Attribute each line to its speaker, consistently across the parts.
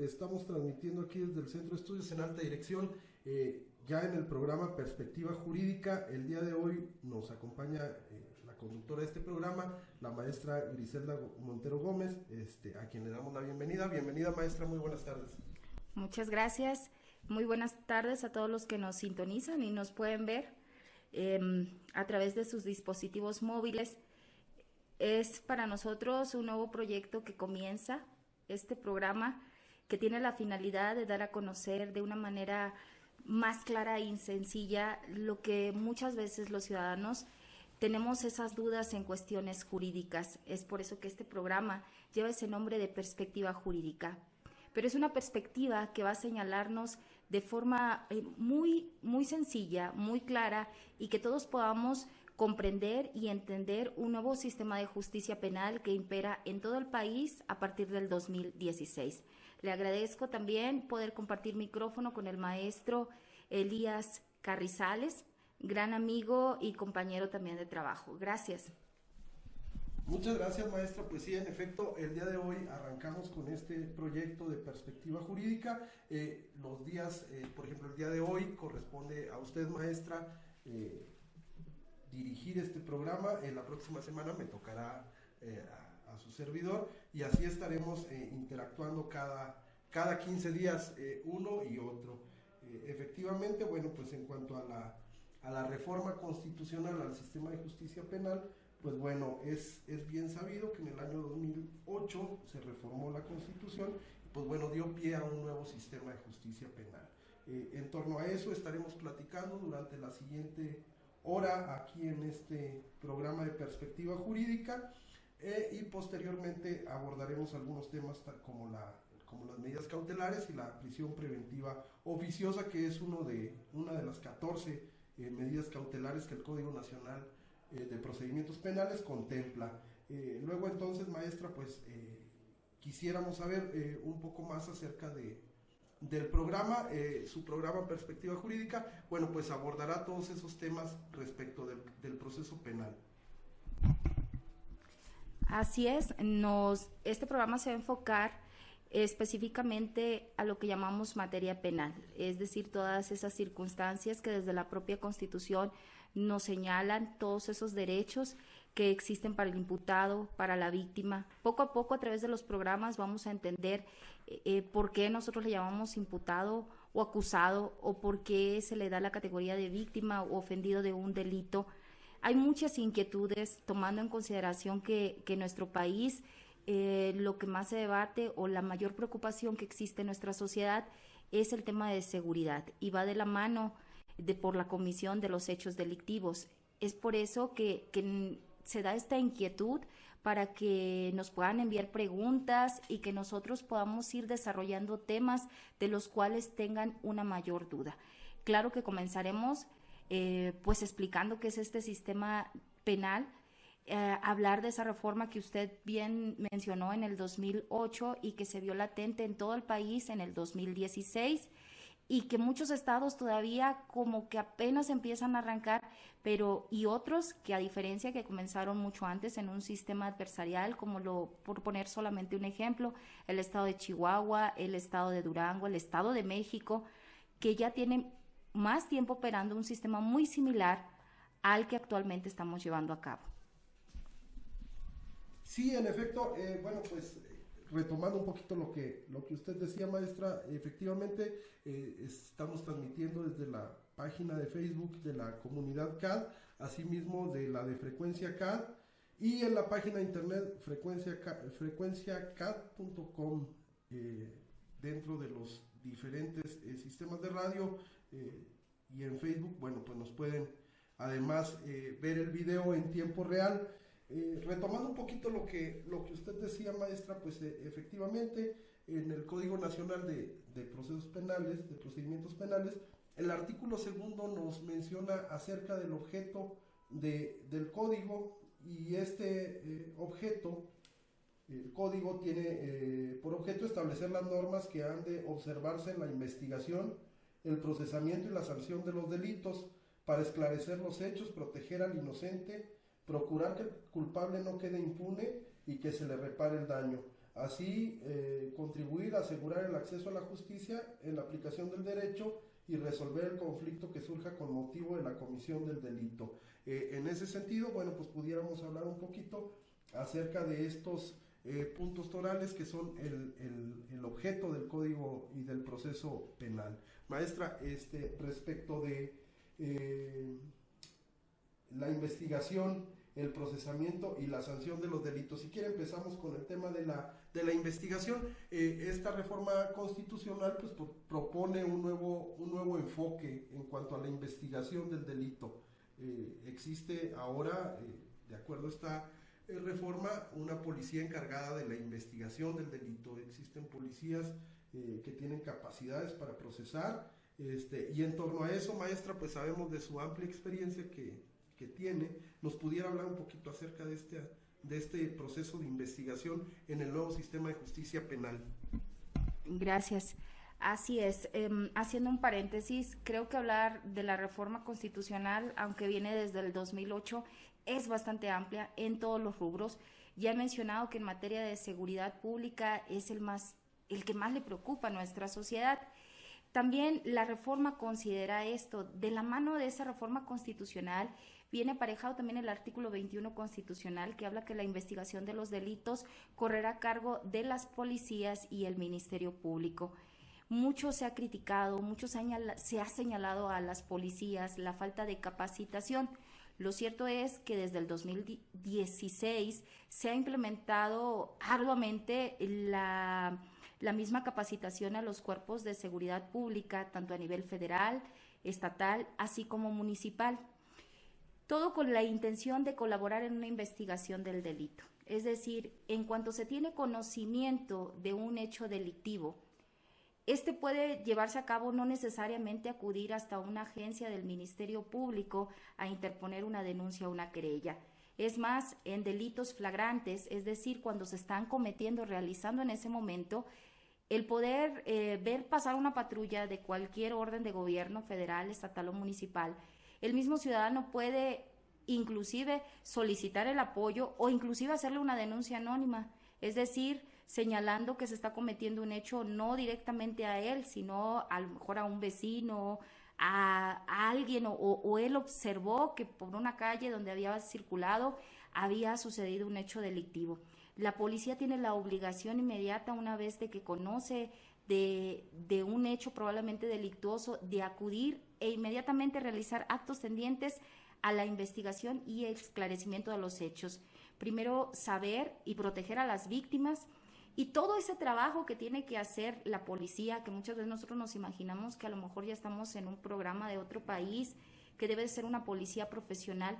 Speaker 1: estamos transmitiendo aquí desde el Centro de Estudios en Alta Dirección, ya en el programa Perspectiva Jurídica. El día de hoy nos acompaña la conductora de este programa, la maestra Griselda Montero Gómez, a quien le damos la bienvenida. Bienvenida, maestra, muy buenas tardes.
Speaker 2: Muchas gracias, muy buenas tardes a todos los que nos sintonizan y nos pueden ver a través de sus dispositivos móviles. Es para nosotros un nuevo proyecto que comienza, este programa que tiene la finalidad de dar a conocer de una manera más clara y sencilla lo que muchas veces los ciudadanos tenemos esas dudas en cuestiones jurídicas. Es por eso que este programa lleva ese nombre de Perspectiva Jurídica. Pero es una perspectiva que va a señalarnos de forma muy sencilla, muy clara, y que todos podamos comprender y entender un nuevo sistema de justicia penal que impera en todo el país a partir del 2016. Le agradezco también poder compartir micrófono con el maestro Elías Carrizales, gran amigo y compañero también de trabajo. Gracias.
Speaker 1: Muchas gracias, maestra. Pues sí, en efecto, el día de hoy arrancamos con este proyecto de Perspectiva Jurídica. Los días, por ejemplo, el día de hoy corresponde a usted, maestra, dirigir este programa. En la próxima semana me tocará a su servidor, y así estaremos interactuando cada 15 días uno y otro. Efectivamente, bueno, pues en cuanto a la reforma constitucional al sistema de justicia penal, pues bueno, es bien sabido que en el año 2008 se reformó la Constitución, y pues bueno, dio pie a un nuevo sistema de justicia penal. En torno a eso estaremos platicando durante la siguiente hora aquí en este programa de Perspectiva Jurídica, y posteriormente abordaremos algunos temas como las medidas cautelares y la prisión preventiva oficiosa, que es una de las 14 medidas cautelares que el Código Nacional de Procedimientos Penales contempla. Luego entonces, maestra, pues quisiéramos saber un poco más acerca del programa. Su programa Perspectiva Jurídica, bueno, pues abordará todos esos temas respecto del proceso penal.
Speaker 2: Así es, este programa se va a enfocar específicamente a lo que llamamos materia penal, es decir, todas esas circunstancias que desde la propia Constitución nos señalan, todos esos derechos que existen para el imputado, para la víctima. Poco a poco, a través de los programas, vamos a entender por qué nosotros le llamamos imputado o acusado, o por qué se le da la categoría de víctima o ofendido de un delito. Hay muchas inquietudes, tomando en consideración que nuestro país, lo que más se debate o la mayor preocupación que existe en nuestra sociedad es el tema de seguridad, y va de la mano por la comisión de los hechos delictivos. Es por eso que se da esta inquietud para que nos puedan enviar preguntas y que nosotros podamos ir desarrollando temas de los cuales tengan una mayor duda. Claro que comenzaremos pues explicando qué es este sistema penal, hablar de esa reforma que usted bien mencionó en el 2008 y que se vio latente en todo el país en el 2016, y que muchos estados todavía como que apenas empiezan a arrancar, y otros que, a diferencia, que comenzaron mucho antes en un sistema adversarial, por poner solamente un ejemplo, el estado de Chihuahua, el estado de Durango, el estado de México, que ya tienen más tiempo operando un sistema muy similar al que actualmente estamos llevando a cabo.
Speaker 1: Sí, en efecto, bueno, pues retomando un poquito lo que usted decía, maestra, efectivamente estamos transmitiendo desde la página de Facebook de la comunidad CAD, asimismo de la de Frecuencia CAD, y en la página de internet frecuenciacad.com, dentro de los diferentes sistemas de radio, y en Facebook, bueno, pues nos pueden además ver el video en tiempo real. Retomando un poquito lo que usted decía, maestra, pues efectivamente en el Código Nacional de Procesos Penales, de Procedimientos Penales, el artículo 2 nos menciona acerca del objeto del código, y este objeto, el código tiene por objeto establecer las normas que han de observarse en la investigación, el procesamiento y la sanción de los delitos, para esclarecer los hechos, proteger al inocente, procurar que el culpable no quede impune y que se le repare el daño, así contribuir a asegurar el acceso a la justicia en la aplicación del derecho y resolver el conflicto que surja con motivo de la comisión del delito. En ese sentido, bueno, pues pudiéramos hablar un poquito acerca de estos puntos torales que son el objeto del Código y del proceso penal. Maestra, respecto de la investigación, el procesamiento y la sanción de los delitos. Si quiere empezamos con el tema de la investigación. Esta reforma constitucional pues propone un nuevo enfoque en cuanto a la investigación del delito. Existe ahora, de acuerdo a esta reforma, una policía encargada de la investigación del delito. Existen policías que tienen capacidades para procesar, y en torno a eso, maestra, pues sabemos de su amplia experiencia que tiene. ¿Nos pudiera hablar un poquito acerca de este proceso de investigación en el nuevo sistema de justicia penal?
Speaker 2: Gracias. Así es. Haciendo un paréntesis, creo que hablar de la reforma constitucional, aunque viene desde el 2008, es bastante amplia en todos los rubros. Ya he mencionado que en materia de seguridad pública es el que más le preocupa a nuestra sociedad. También la reforma considera esto. De la mano de esa reforma constitucional viene aparejado también el artículo 21 constitucional, que habla que la investigación de los delitos correrá a cargo de las policías y el Ministerio Público. Mucho se ha criticado, se ha señalado a las policías la falta de capacitación. Lo cierto es que desde el 2016 se ha implementado arduamente la misma capacitación a los cuerpos de seguridad pública, tanto a nivel federal, estatal, así como municipal. Todo con la intención de colaborar en una investigación del delito. Es decir, en cuanto se tiene conocimiento de un hecho delictivo, puede llevarse a cabo no necesariamente acudir hasta una agencia del Ministerio Público a interponer una denuncia o una querella. Es más, en delitos flagrantes, es decir, cuando se están realizando en ese momento, el poder ver pasar una patrulla de cualquier orden de gobierno, federal, estatal o municipal, el mismo ciudadano puede inclusive solicitar el apoyo o inclusive hacerle una denuncia anónima, es decir, señalando que se está cometiendo un hecho no directamente a él, sino a lo mejor a un vecino, a alguien, o él observó que por una calle donde había circulado había sucedido un hecho delictivo. La policía tiene la obligación inmediata, una vez de que conoce de un hecho probablemente delictuoso, de acudir e inmediatamente realizar actos tendientes a la investigación y esclarecimiento de los hechos. Primero, saber y proteger a las víctimas, y todo ese trabajo que tiene que hacer la policía, que muchas veces nosotros nos imaginamos que a lo mejor ya estamos en un programa de otro país, que debe ser una policía profesional.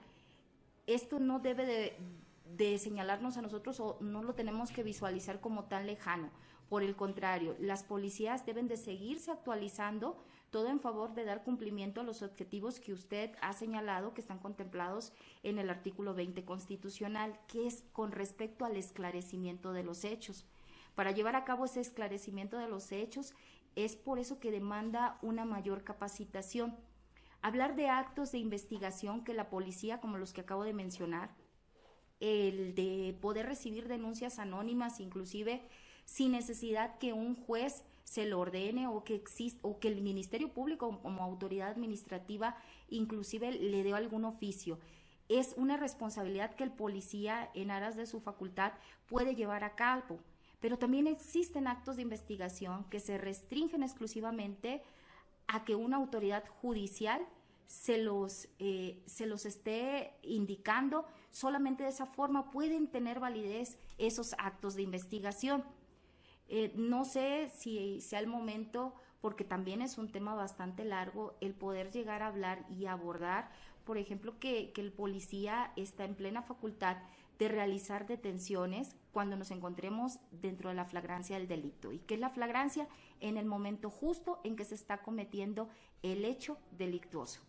Speaker 2: Esto no debe de señalarnos a nosotros, o no lo tenemos que visualizar como tan lejano. Por el contrario, las policías deben de seguirse actualizando, todo en favor de dar cumplimiento a los objetivos que usted ha señalado, que están contemplados en el artículo 20 constitucional, que es con respecto al esclarecimiento de los hechos. Para llevar a cabo ese esclarecimiento de los hechos, es por eso que demanda una mayor capacitación. Hablar de actos de investigación que la policía, como los que acabo de mencionar, el de poder recibir denuncias anónimas, inclusive sin necesidad que un juez se lo ordene, o que el Ministerio Público como autoridad administrativa inclusive le dé algún oficio. Es una responsabilidad que el policía, en aras de su facultad, puede llevar a cabo. Pero también existen actos de investigación que se restringen exclusivamente a que una autoridad judicial se los esté indicando. Solamente de esa forma pueden tener validez esos actos de investigación. No sé si sea el momento, porque también es un tema bastante largo, el poder llegar a hablar y abordar, por ejemplo, que el policía está en plena facultad de realizar detenciones cuando nos encontremos dentro de la flagrancia del delito. ¿Y qué es la flagrancia? En el momento justo en que se está cometiendo el hecho delictuoso.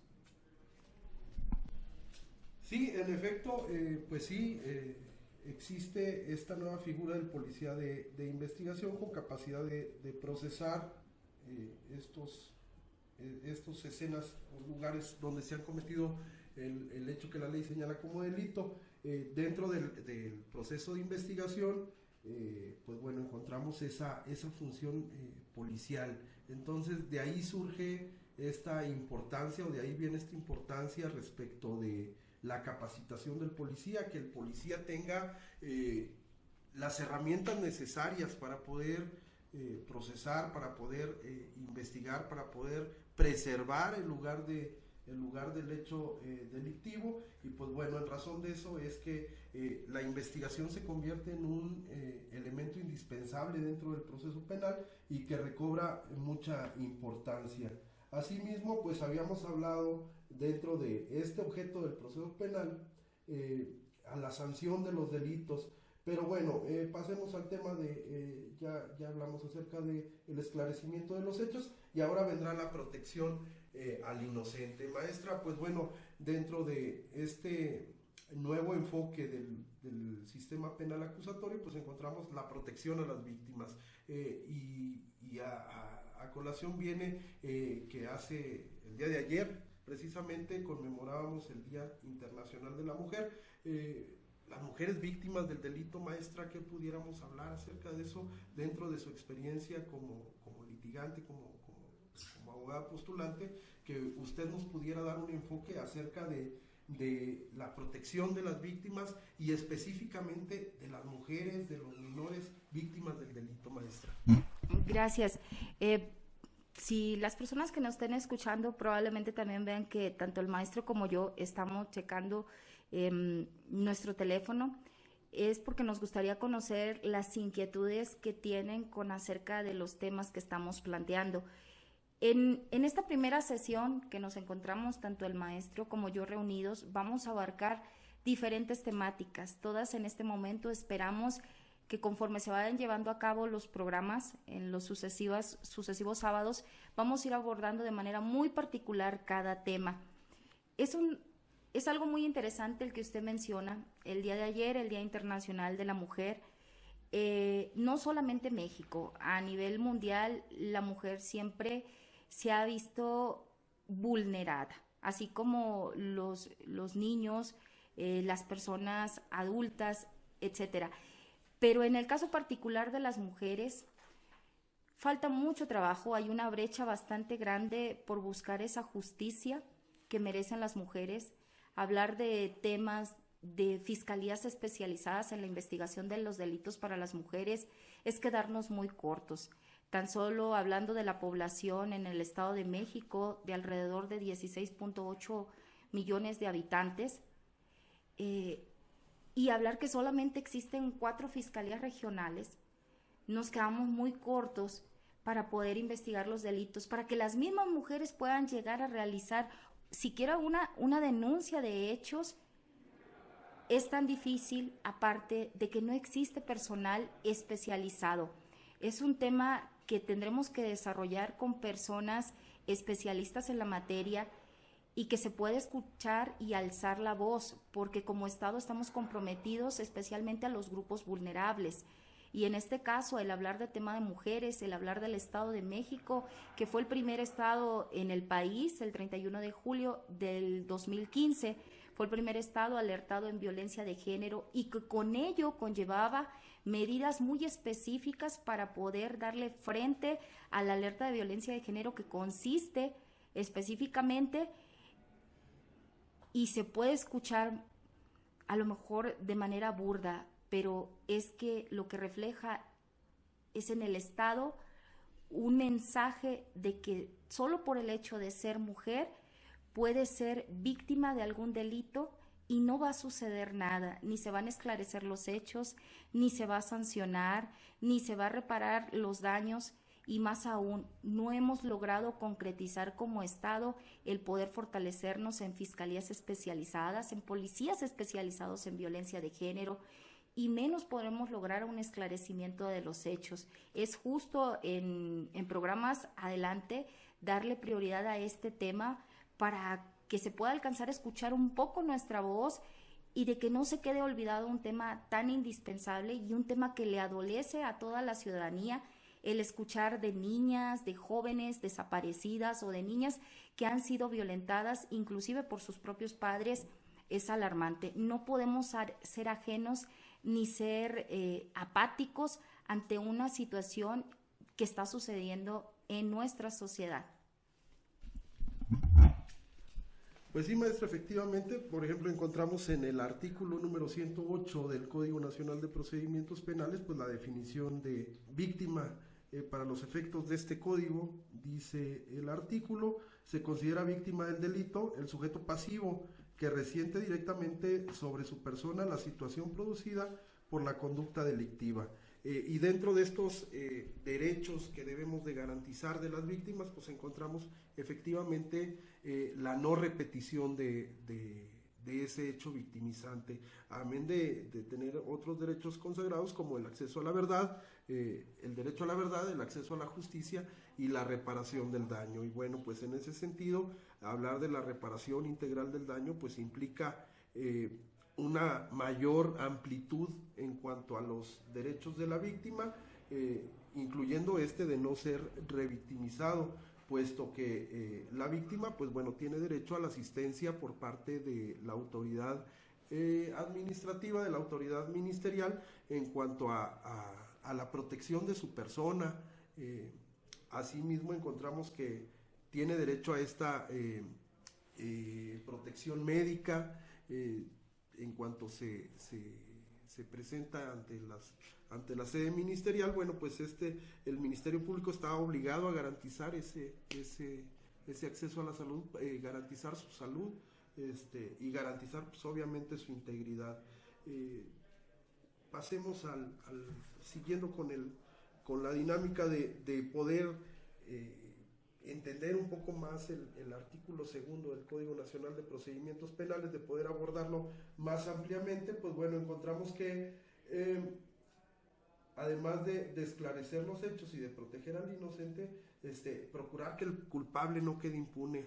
Speaker 1: Sí, en efecto, pues sí, existe esta nueva figura del policía de investigación con capacidad de procesar estos escenas o lugares donde se han cometido el hecho que la ley señala como delito. Dentro del proceso de investigación, pues bueno, encontramos esa función policial. Entonces de ahí surge esta importancia, o de ahí viene esta importancia respecto de la capacitación del policía, que el policía tenga las herramientas necesarias para poder procesar, para poder investigar, para poder preservar el lugar del hecho delictivo. Y pues bueno, en razón de eso es que la investigación se convierte en un elemento indispensable dentro del proceso penal y que recobra mucha importancia. Asimismo, pues habíamos hablado dentro de este objeto del proceso penal a la sanción de los delitos, pero bueno, pasemos al tema de, ya hablamos acerca del esclarecimiento de los hechos, y ahora vendrá la protección al inocente. Maestra, pues bueno, dentro de este nuevo enfoque del sistema penal acusatorio, pues encontramos la protección a las víctimas, y a colación viene que hace el día de ayer precisamente conmemorábamos el Día Internacional de la Mujer. Las mujeres víctimas del delito, maestra, ¿qué pudiéramos hablar acerca de eso dentro de su experiencia como litigante, como abogada postulante, que usted nos pudiera dar un enfoque acerca de la protección de las víctimas y específicamente de las mujeres, de los menores víctimas del delito, maestra?
Speaker 2: Gracias. Si las personas que nos estén escuchando probablemente también vean que tanto el maestro como yo estamos checando nuestro teléfono, es porque nos gustaría conocer las inquietudes que tienen con acerca de los temas que estamos planteando. En esta primera sesión que nos encontramos tanto el maestro como yo reunidos, vamos a abarcar diferentes temáticas. Todas en este momento esperamos que conforme se vayan llevando a cabo los programas en los sucesivos sábados, vamos a ir abordando de manera muy particular cada tema. Es algo muy interesante el que usted menciona, el día de ayer, el Día Internacional de la Mujer. No solamente en México, a nivel mundial la mujer siempre se ha visto vulnerada, así como los niños, las personas adultas, etcétera. Pero en el caso particular de las mujeres, falta mucho trabajo, hay una brecha bastante grande por buscar esa justicia que merecen las mujeres. Hablar de temas de fiscalías especializadas en la investigación de los delitos para las mujeres es quedarnos muy cortos. Tan solo hablando de la población en el Estado de México, de alrededor de 16.8 millones de habitantes, y hablar que solamente existen 4 fiscalías regionales, nos quedamos muy cortos para poder investigar los delitos, para que las mismas mujeres puedan llegar a realizar siquiera una denuncia de hechos. Es tan difícil, aparte de que no existe personal especializado. Es un tema que tendremos que desarrollar con personas especialistas en la materia y que se puede escuchar y alzar la voz, porque como Estado estamos comprometidos especialmente a los grupos vulnerables. Y en este caso, el hablar del tema de mujeres, el hablar del Estado de México, que fue el primer estado en el país, el 31 de julio del 2015, fue el primer estado alertado en violencia de género y que con ello conllevaba medidas muy específicas para poder darle frente a la alerta de violencia de género, que consiste específicamente, y se puede escuchar a lo mejor de manera burda, pero es que lo que refleja es en el Estado un mensaje de que solo por el hecho de ser mujer puede ser víctima de algún delito y no va a suceder nada, ni se van a esclarecer los hechos, ni se va a sancionar, ni se va a reparar los daños, y más aún, no hemos logrado concretizar como Estado el poder fortalecernos en fiscalías especializadas, en policías especializados en violencia de género, y menos podremos lograr un esclarecimiento de los hechos. Es justo en programas adelante darle prioridad a este tema para que se pueda alcanzar a escuchar un poco nuestra voz y de que no se quede olvidado un tema tan indispensable y un tema que le adolece a toda la ciudadanía, el escuchar de niñas, de jóvenes desaparecidas o de niñas que han sido violentadas inclusive por sus propios padres. Es alarmante. No podemos ser ajenos ni ser apáticos ante una situación que está sucediendo en nuestra sociedad.
Speaker 1: Pues sí, maestra, efectivamente, por ejemplo, encontramos en el artículo número 108 del Código Nacional de Procedimientos Penales, pues la definición de víctima para los efectos de este código. Dice el artículo: se considera víctima del delito el sujeto pasivo que resiente directamente sobre su persona la situación producida por la conducta delictiva. Y dentro de estos derechos que debemos de garantizar de las víctimas, pues encontramos efectivamente la no repetición de ese hecho victimizante, amén de tener otros derechos consagrados como el acceso a la verdad, el derecho a la verdad, el acceso a la justicia y la reparación del daño. Y bueno, pues en ese sentido, hablar de la reparación integral del daño pues implica una mayor amplitud en cuanto a los derechos de la víctima, incluyendo de no ser revictimizado, puesto que la víctima pues bueno tiene derecho a la asistencia por parte de la autoridad administrativa, de la autoridad ministerial, en cuanto a la protección de su persona. Asimismo encontramos que tiene derecho a esta protección médica en cuanto se presenta ante la sede ministerial. Bueno, pues el Ministerio Público está obligado a garantizar ese acceso a la salud, garantizar su salud y garantizar pues obviamente su integridad. Pasemos siguiendo con la dinámica de poder entender un poco más el artículo 2 del Código Nacional de Procedimientos Penales, de poder abordarlo más ampliamente. Pues bueno, encontramos que además de esclarecer los hechos y de proteger al inocente, procurar que el culpable no quede impune.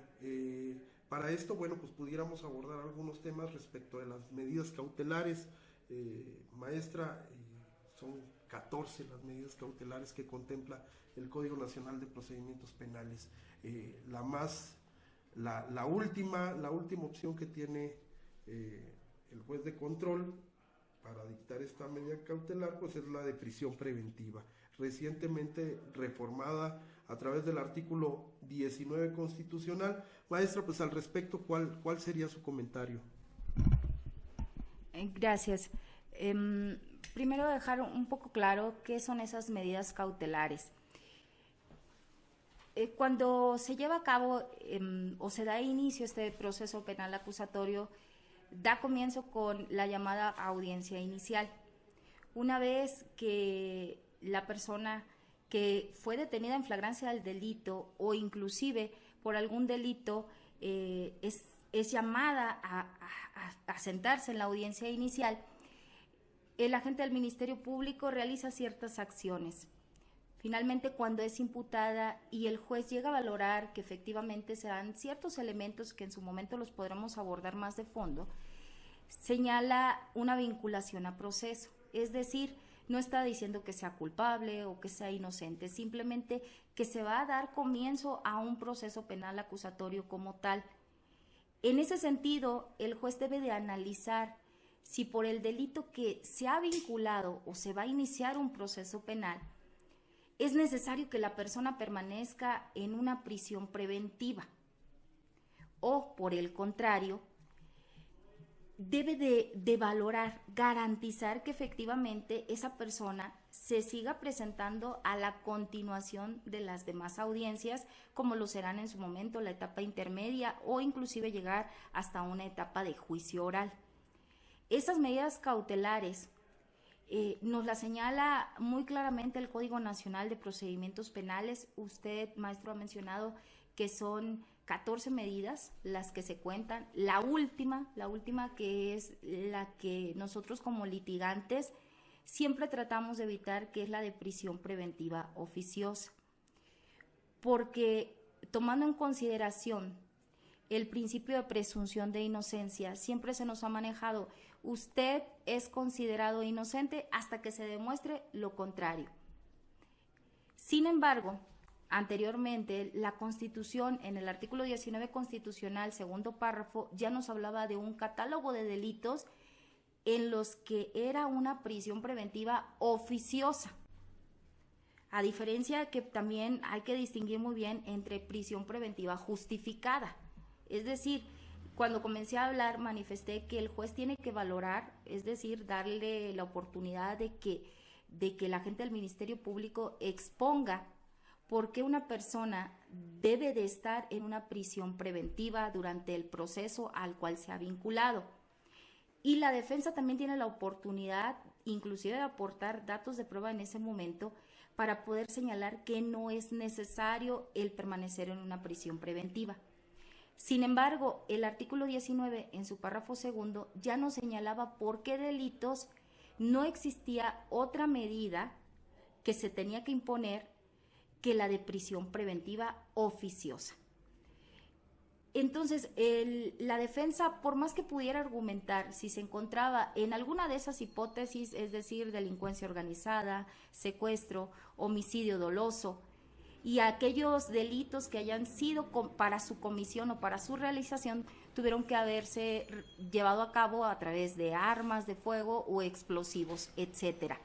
Speaker 1: Para esto, bueno, pues pudiéramos abordar algunos temas respecto de las medidas cautelares. Maestra, son 14 las medidas cautelares que contempla el Código Nacional de Procedimientos Penales. La última opción que tiene el juez de control para dictar esta medida cautelar pues es la de prisión preventiva, recientemente reformada a través del artículo 19 constitucional. Maestra, pues al respecto, ¿cuál sería su comentario?
Speaker 2: Gracias. Primero dejar un poco claro qué son esas medidas cautelares. Cuando se lleva a cabo o se da inicio a este proceso penal acusatorio, da comienzo con la llamada audiencia inicial. Una vez que la persona que fue detenida en flagrancia del delito o inclusive por algún delito es llamada a sentarse en la audiencia inicial, el agente del Ministerio Público realiza ciertas acciones. Finalmente, cuando es imputada y el juez llega a valorar que efectivamente se dan ciertos elementos que en su momento los podremos abordar más de fondo, señala una vinculación a proceso. Es decir, no está diciendo que sea culpable o que sea inocente, simplemente que se va a dar comienzo a un proceso penal acusatorio como tal. En ese sentido, el juez debe de analizar si por el delito que se ha vinculado o se va a iniciar un proceso penal, es necesario que la persona permanezca en una prisión preventiva o, por el contrario, debe de valorar, garantizar que efectivamente esa persona se siga presentando a la continuación de las demás audiencias, como lo serán en su momento la etapa intermedia o inclusive llegar hasta una etapa de juicio oral. Esas medidas cautelares nos las señala muy claramente el Código Nacional de Procedimientos Penales. Usted, maestro, ha mencionado que son 14 medidas las que se cuentan. La última que es la que nosotros como litigantes siempre tratamos de evitar, que es la de prisión preventiva oficiosa. Porque tomando en consideración el principio de presunción de inocencia, siempre se nos ha manejado: usted es considerado inocente hasta que se demuestre lo contrario. Sin embargo, anteriormente, la Constitución, en el artículo 19 constitucional, segundo párrafo, ya nos hablaba de un catálogo de delitos en los que era una prisión preventiva oficiosa. A diferencia que también hay que distinguir muy bien entre prisión preventiva justificada. Es decir, cuando comencé a hablar manifesté que el juez tiene que valorar, es decir, darle la oportunidad de que la gente del Ministerio Público exponga por qué una persona debe de estar en una prisión preventiva durante el proceso al cual se ha vinculado. Y la defensa también tiene la oportunidad, inclusive, de aportar datos de prueba en ese momento para poder señalar que no es necesario el permanecer en una prisión preventiva. Sin embargo, el artículo 19, en su párrafo segundo, ya nos señalaba por qué delitos no existía otra medida que se tenía que imponer que la de prisión preventiva oficiosa. Entonces, la defensa, por más que pudiera argumentar si se encontraba en alguna de esas hipótesis, es decir, delincuencia organizada, secuestro, homicidio doloso, y aquellos delitos que hayan sido para su comisión o para su realización tuvieron que haberse llevado a cabo a través de armas de fuego o explosivos, etcétera,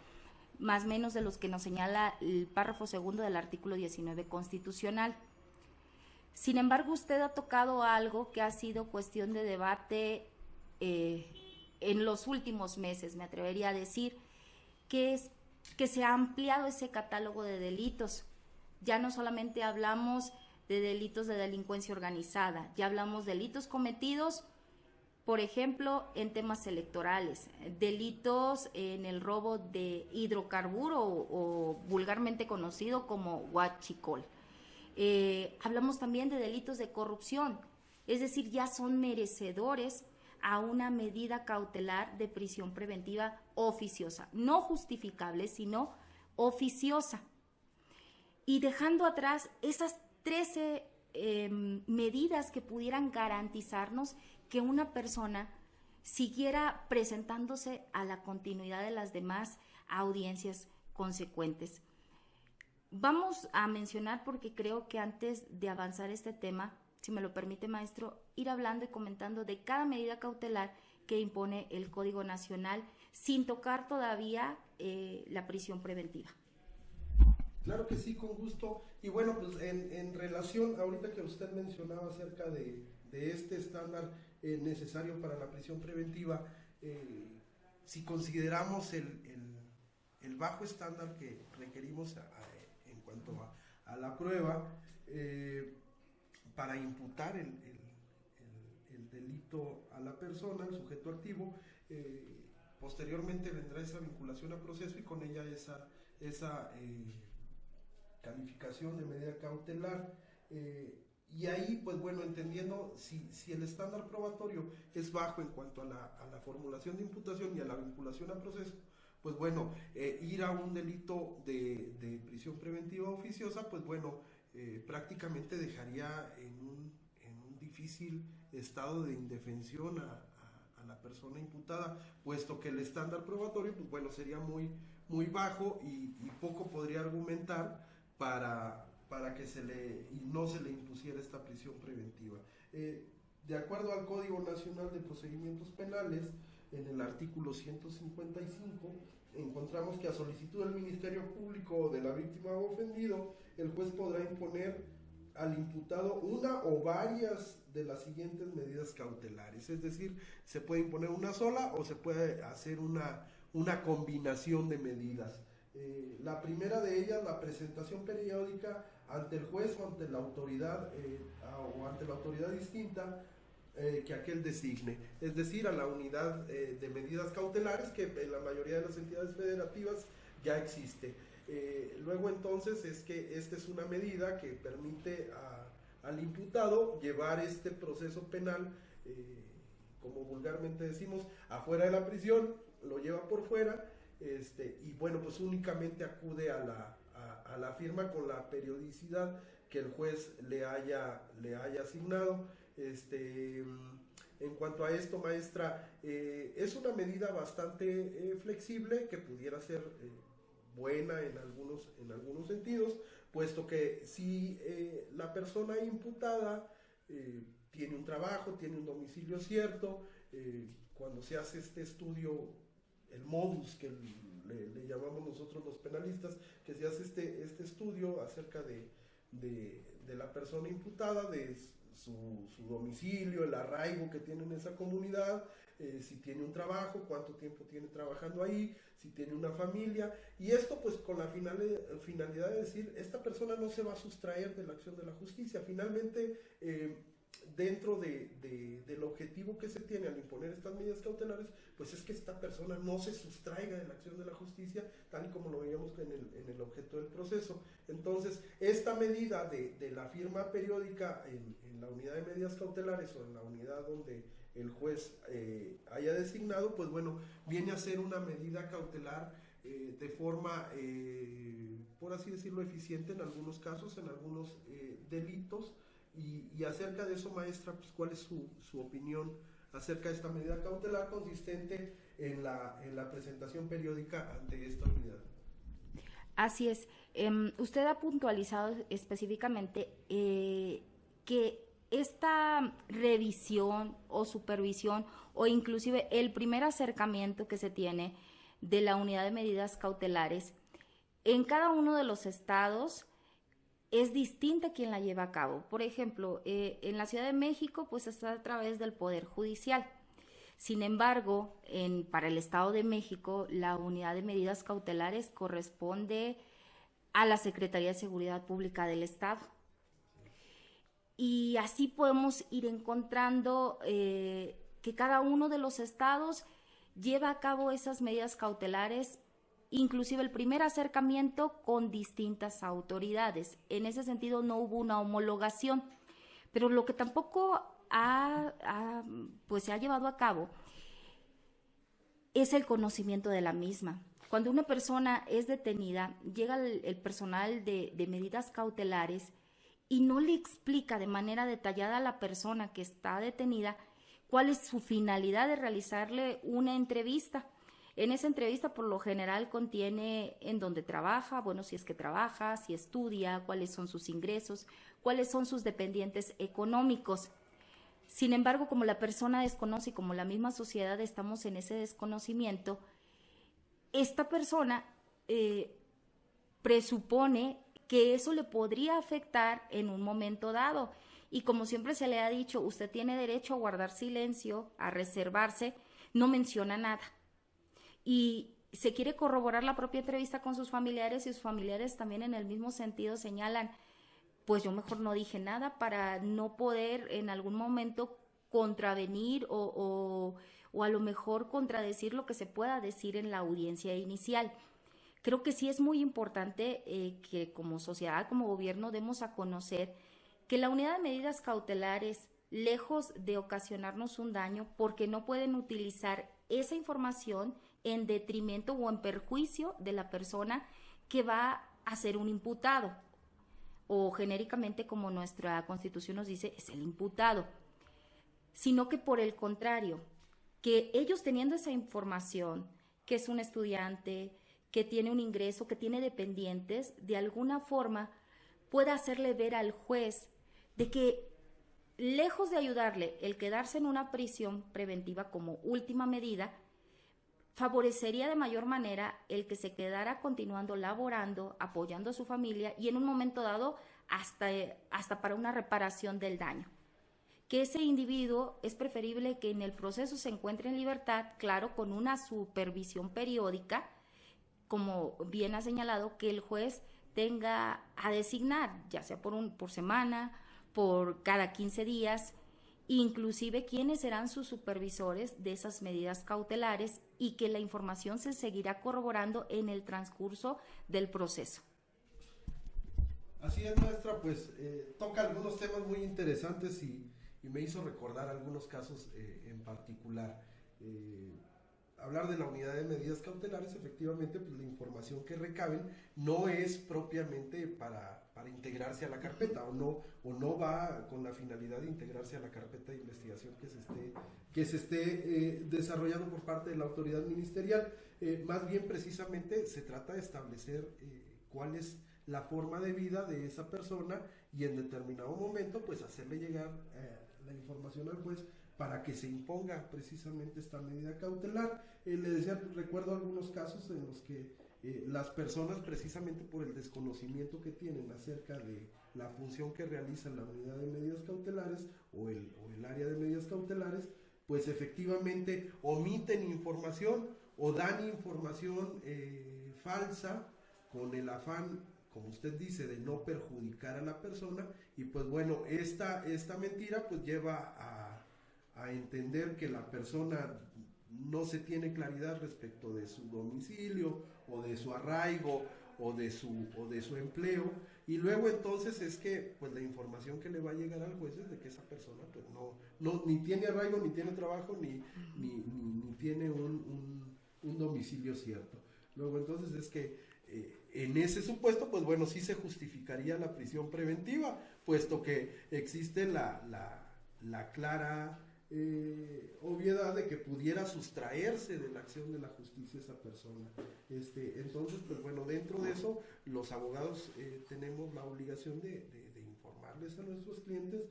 Speaker 2: más o menos de los que nos señala el párrafo segundo del artículo 19 constitucional. Sin embargo, usted ha tocado algo que ha sido cuestión de debate en los últimos meses, me atrevería a decir, que es que se ha ampliado ese catálogo de delitos. Ya no solamente hablamos de delitos de delincuencia organizada, ya hablamos de delitos cometidos, por ejemplo, en temas electorales, delitos en el robo de hidrocarburo o vulgarmente conocido como huachicol. Hablamos también de delitos de corrupción, es decir, ya son merecedores a una medida cautelar de prisión preventiva oficiosa, no justificable, sino oficiosa. Y dejando atrás esas 13 medidas que pudieran garantizarnos que una persona siguiera presentándose a la continuidad de las demás audiencias consecuentes. Vamos a mencionar, porque creo que antes de avanzar este tema, si me lo permite, maestro, ir hablando y comentando de cada medida cautelar que impone el Código Nacional sin tocar todavía la prisión preventiva.
Speaker 1: Claro que sí, con gusto. Y bueno, pues en relación, ahorita que usted mencionaba acerca de este estándar necesario para la prisión preventiva, si consideramos el bajo estándar que requerimos en cuanto a la prueba, para imputar el delito a la persona, al sujeto activo, posteriormente vendrá esa vinculación a proceso y con ella esa calificación de medida cautelar, y ahí, pues bueno, entendiendo si el estándar probatorio es bajo en cuanto a la formulación de imputación y a la vinculación a proceso, pues bueno, ir a un delito de prisión preventiva oficiosa, pues bueno, prácticamente dejaría en un difícil estado de indefensión a la persona imputada, puesto que el estándar probatorio, pues bueno, sería muy bajo y poco podría argumentar para que no se le impusiera esta prisión preventiva. De acuerdo al Código Nacional de Procedimientos Penales, en el artículo 155, encontramos que a solicitud del Ministerio Público o de la víctima o ofendido, el juez podrá imponer al imputado una o varias de las siguientes medidas cautelares, es decir, se puede imponer una sola o se puede hacer una combinación de medidas. La primera de ellas, la presentación periódica ante el juez o ante la autoridad distinta que aquel designe, es decir, a la unidad de medidas cautelares que en la mayoría de las entidades federativas ya existe. Luego entonces es que esta es una medida que permite al imputado llevar este proceso penal, como vulgarmente decimos, afuera de la prisión, lo lleva por fuera. Y bueno, pues únicamente acude a la firma con la periodicidad que el juez le haya asignado. En cuanto a esto, maestra, es una medida bastante flexible que pudiera ser buena en algunos sentidos, puesto que si la persona imputada tiene un trabajo, tiene un domicilio cierto, cuando se hace este estudio, el modus que le llamamos nosotros los penalistas, que se hace este estudio acerca de la persona imputada, de su domicilio, el arraigo que tiene en esa comunidad, si tiene un trabajo, cuánto tiempo tiene trabajando ahí, si tiene una familia, y esto pues con la finalidad de decir, esta persona no se va a sustraer de la acción de la justicia. Finalmente, dentro del objetivo que se tiene al imponer estas medidas cautelares, pues es que esta persona no se sustraiga de la acción de la justicia, tal y como lo veíamos en el objeto del proceso. Entonces, esta medida de la firma periódica en la unidad de medidas cautelares o en la unidad donde el juez haya designado, pues bueno, viene a ser una medida cautelar de forma, por así decirlo, eficiente en algunos casos, en algunos delitos. Y acerca de eso, maestra, pues, ¿cuál es su opinión acerca de esta medida cautelar consistente en la presentación periódica ante esta unidad?
Speaker 2: Así es. Usted ha puntualizado específicamente que esta revisión o supervisión o inclusive el primer acercamiento que se tiene de la unidad de medidas cautelares en cada uno de los estados es distinta quien la lleva a cabo. Por ejemplo, en la Ciudad de México pues está a través del Poder Judicial. Sin embargo, para el Estado de México la unidad de medidas cautelares corresponde a la Secretaría de Seguridad Pública del Estado. Y así podemos ir encontrando que cada uno de los estados lleva a cabo esas medidas cautelares, inclusive el primer acercamiento con distintas autoridades. En ese sentido no hubo una homologación, pero lo que tampoco pues se ha llevado a cabo es el conocimiento de la misma. Cuando una persona es detenida, llega el personal de medidas cautelares y no le explica de manera detallada a la persona que está detenida cuál es su finalidad de realizarle una entrevista. En esa entrevista, por lo general, contiene en dónde trabaja, bueno, si es que trabaja, si estudia, cuáles son sus ingresos, cuáles son sus dependientes económicos. Sin embargo, como la persona desconoce y como la misma sociedad estamos en ese desconocimiento, esta persona presupone que eso le podría afectar en un momento dado. Y como siempre se le ha dicho, usted tiene derecho a guardar silencio, a reservarse, no menciona nada. Y se quiere corroborar la propia entrevista con sus familiares y sus familiares también en el mismo sentido señalan, pues yo mejor no dije nada para no poder en algún momento contravenir o a lo mejor contradecir lo que se pueda decir en la audiencia inicial. Creo que sí es muy importante que como sociedad, como gobierno, demos a conocer que la unidad de medidas cautelares, lejos de ocasionarnos un daño, porque no pueden utilizar esa información en detrimento o en perjuicio de la persona que va a ser un imputado, o genéricamente, como nuestra Constitución nos dice, es el imputado, sino que por el contrario, que ellos teniendo esa información, que es un estudiante, que tiene un ingreso, que tiene dependientes, de alguna forma pueda hacerle ver al juez de que lejos de ayudarle el quedarse en una prisión preventiva como última medida, favorecería de mayor manera el que se quedara continuando laborando, apoyando a su familia y en un momento dado hasta para una reparación del daño. Que ese individuo es preferible que en el proceso se encuentre en libertad, claro, con una supervisión periódica, como bien ha señalado, que el juez tenga a designar, ya sea por semana, por cada 15 días, inclusive quiénes serán sus supervisores de esas medidas cautelares y que la información se seguirá corroborando en el transcurso del proceso.
Speaker 1: Así es, maestra, pues toca algunos temas muy interesantes y me hizo recordar algunos casos en particular. Hablar de la unidad de medidas cautelares, efectivamente, pues la información que recaben no es propiamente para integrarse a la carpeta o no va con la finalidad de integrarse a la carpeta de investigación que se esté desarrollando por parte de la autoridad ministerial. Más bien, precisamente, se trata de establecer cuál es la forma de vida de esa persona y en determinado momento, pues hacerle llegar la información al juez para que se imponga precisamente esta medida cautelar. Le decía, recuerdo algunos casos en los que las personas, precisamente por el desconocimiento que tienen acerca de la función que realiza la unidad de medidas cautelares o el área de medidas cautelares, pues efectivamente omiten información o dan información falsa con el afán, como usted dice, de no perjudicar a la persona. Y pues bueno, esta mentira pues lleva a entender que la persona no se tiene claridad respecto de su domicilio o de su arraigo o de su empleo, y luego entonces es que pues la información que le va a llegar al juez es de que esa persona pues no ni tiene arraigo, ni tiene trabajo, ni tiene un domicilio cierto. Luego entonces es que en ese supuesto pues bueno, sí se justificaría la prisión preventiva, puesto que existe la clara obviedad de que pudiera sustraerse de la acción de la justicia esa persona. Entonces, pues bueno, dentro de eso, los abogados tenemos la obligación de informarles a nuestros clientes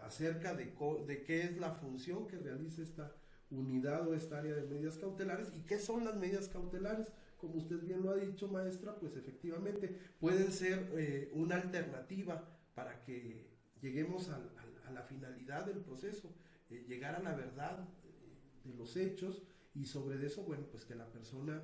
Speaker 1: acerca de qué es la función que realiza esta unidad o esta área de medidas cautelares y qué son las medidas cautelares. Como usted bien lo ha dicho, maestra, pues efectivamente pueden ser una alternativa para que lleguemos a la finalidad del proceso, llegar a la verdad de los hechos, y sobre eso, bueno, pues que la persona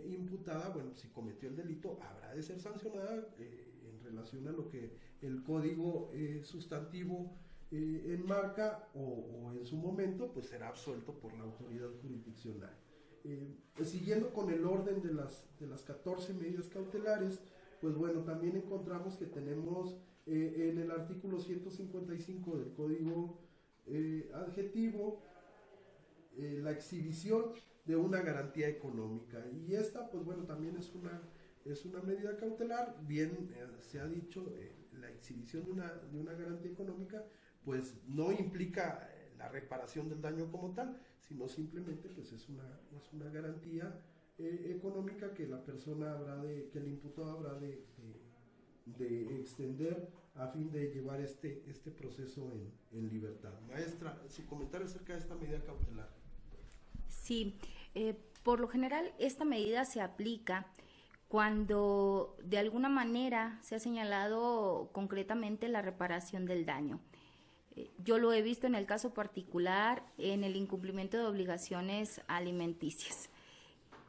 Speaker 1: imputada, bueno, si cometió el delito, habrá de ser sancionada en relación a lo que el código sustantivo enmarca, o en su momento, pues será absuelto por la autoridad jurisdiccional. Siguiendo con el orden de las 14 medidas cautelares, pues bueno, también encontramos que tenemos en el artículo 155 del Código Adjetivo la exhibición de una garantía económica, y esta pues bueno también es una medida cautelar. Bien se ha dicho, la exhibición de una garantía económica pues no implica la reparación del daño como tal, sino simplemente pues es una garantía económica que la persona que el imputado habrá de extender a fin de llevar este proceso en libertad. Maestra, su comentario acerca de esta medida cautelar.
Speaker 2: Sí, por lo general esta medida se aplica cuando de alguna manera se ha señalado concretamente la reparación del daño. Yo lo he visto en el caso particular en el incumplimiento de obligaciones alimenticias.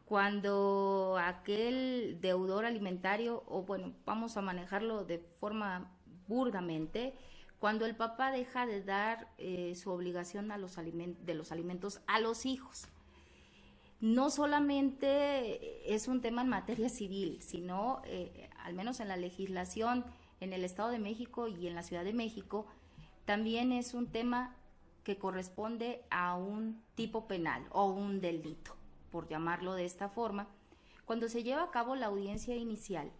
Speaker 2: Cuando aquel deudor alimentario, o bueno, vamos a manejarlo de forma burdamente, cuando el papá deja de dar su obligación de los alimentos a los hijos. No solamente es un tema en materia civil, sino al menos en la legislación en el Estado de México y en la Ciudad de México, también es un tema que corresponde a un tipo penal o un delito, por llamarlo de esta forma. Cuando se lleva a cabo la audiencia inicial,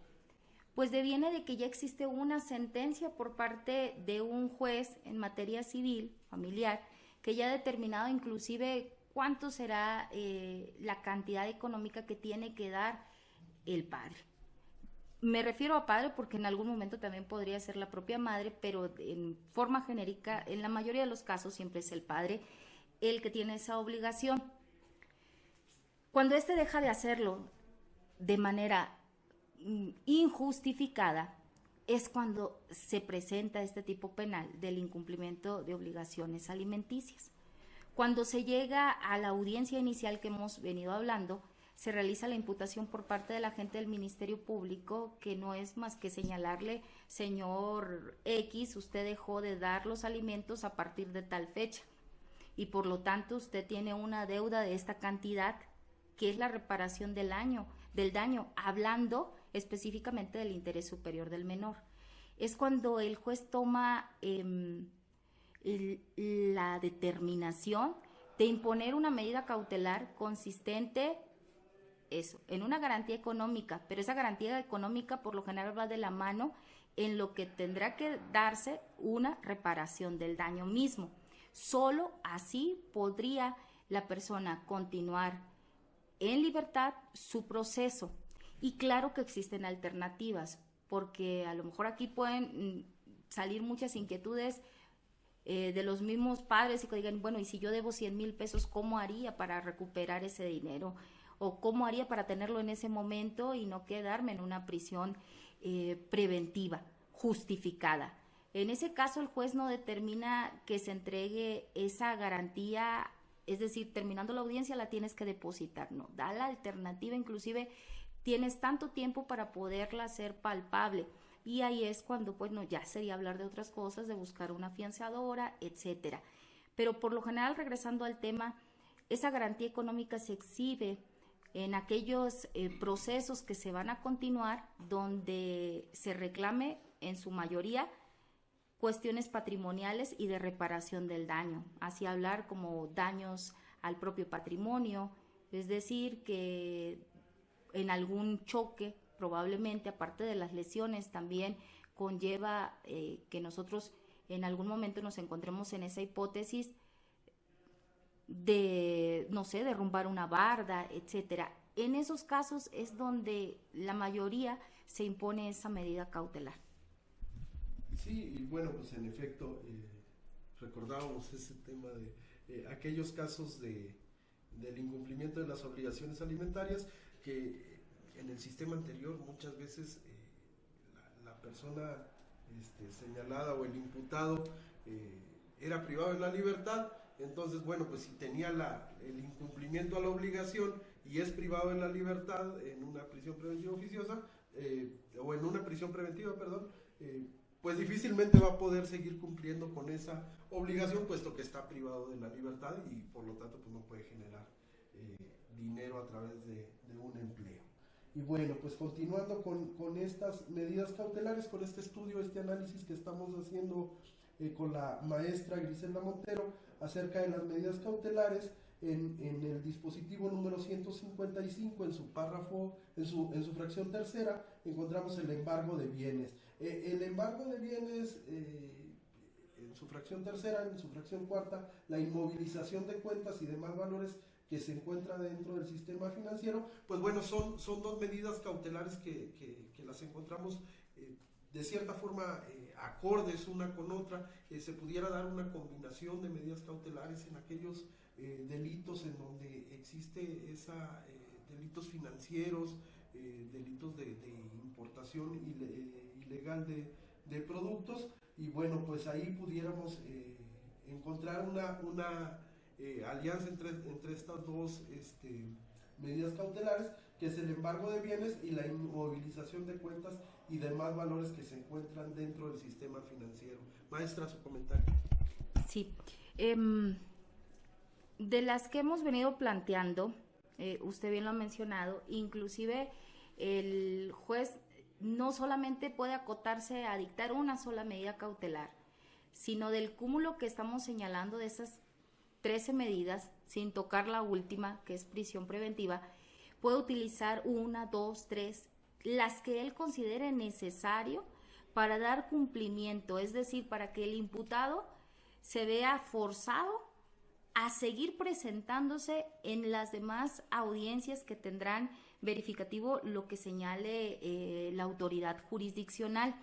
Speaker 2: pues deviene de que ya existe una sentencia por parte de un juez en materia civil, familiar, que ya ha determinado inclusive cuánto será la cantidad económica que tiene que dar el padre. Me refiero a padre porque en algún momento también podría ser la propia madre, pero en forma genérica, en la mayoría de los casos siempre es el padre el que tiene esa obligación. Cuando éste deja de hacerlo de manera injustificada, es cuando se presenta este tipo penal del incumplimiento de obligaciones alimenticias. Cuando se llega a la audiencia inicial que hemos venido hablando, se realiza la imputación por parte del agente del Ministerio Público, que no es más que señalarle: señor X, usted dejó de dar los alimentos a partir de tal fecha y por lo tanto usted tiene una deuda de esta cantidad, que es la reparación del daño, hablando específicamente del interés superior del menor. Es cuando el juez toma la determinación de imponer una medida cautelar consistente en una garantía económica, pero esa garantía económica por lo general va de la mano en lo que tendrá que darse una reparación del daño mismo. Solo así podría la persona continuar en libertad su proceso. Y claro que existen alternativas, porque a lo mejor aquí pueden salir muchas inquietudes. de los mismos padres y que digan, bueno, y si yo debo 100,000 pesos, ¿cómo haría para recuperar ese dinero? ¿O cómo haría para tenerlo en ese momento y no quedarme en una prisión preventiva, justificada? En ese caso, el juez no determina que se entregue esa garantía, es decir, terminando la audiencia la tienes que depositar, no, da la alternativa, inclusive tienes tanto tiempo para poderla hacer palpable. Y ahí es cuando, pues, no, ya sería hablar de otras cosas, de buscar una fianzadora, etcétera. Pero por lo general, regresando al tema, esa garantía económica se exhibe en aquellos procesos que se van a continuar donde se reclame en su mayoría cuestiones patrimoniales y de reparación del daño, así hablar como daños al propio patrimonio, es decir, que en algún choque probablemente, aparte de las lesiones, también conlleva que nosotros en algún momento nos encontremos en esa hipótesis de, no sé, derrumbar una barda, etcétera. En esos casos es donde la mayoría se impone esa medida cautelar.
Speaker 1: Sí, y bueno, pues en efecto, recordábamos ese tema de aquellos casos del incumplimiento de las obligaciones alimentarias que en el sistema anterior muchas veces la persona señalada o el imputado era privado de la libertad. Entonces, bueno, pues si tenía el incumplimiento a la obligación y es privado de la libertad en una prisión preventiva oficiosa, o en una prisión preventiva, perdón, pues difícilmente va a poder seguir cumpliendo con esa obligación, puesto que está privado de la libertad y por lo tanto pues no puede generar dinero a través de un empleo. Y bueno, pues continuando con estas medidas cautelares, con este estudio, este análisis que estamos haciendo con la maestra Griselda Montero acerca de las medidas cautelares, en el dispositivo número 155, en su párrafo, en su fracción tercera, encontramos el embargo de bienes. El embargo de bienes, en su fracción tercera, en su fracción cuarta, la inmovilización de cuentas y demás valores que se encuentra dentro del sistema financiero, pues bueno, son dos medidas cautelares que las encontramos de cierta forma acordes una con otra. Se pudiera dar una combinación de medidas cautelares en aquellos delitos en donde existe delitos financieros, delitos de importación ilegal de productos, y bueno, pues ahí pudiéramos encontrar una alianza entre estas dos medidas cautelares, que es el embargo de bienes y la inmovilización de cuentas y demás valores que se encuentran dentro del sistema financiero. Maestra, su comentario.
Speaker 2: Sí, de las que hemos venido planteando, usted bien lo ha mencionado, inclusive el juez no solamente puede acotarse a dictar una sola medida cautelar, sino del cúmulo que estamos señalando de esas 13 medidas, sin tocar la última, que es prisión preventiva, puede utilizar 1, 2, 3, las que él considere necesario para dar cumplimiento, es decir, para que el imputado se vea forzado a seguir presentándose en las demás audiencias que tendrán verificativo lo que señale la autoridad jurisdiccional.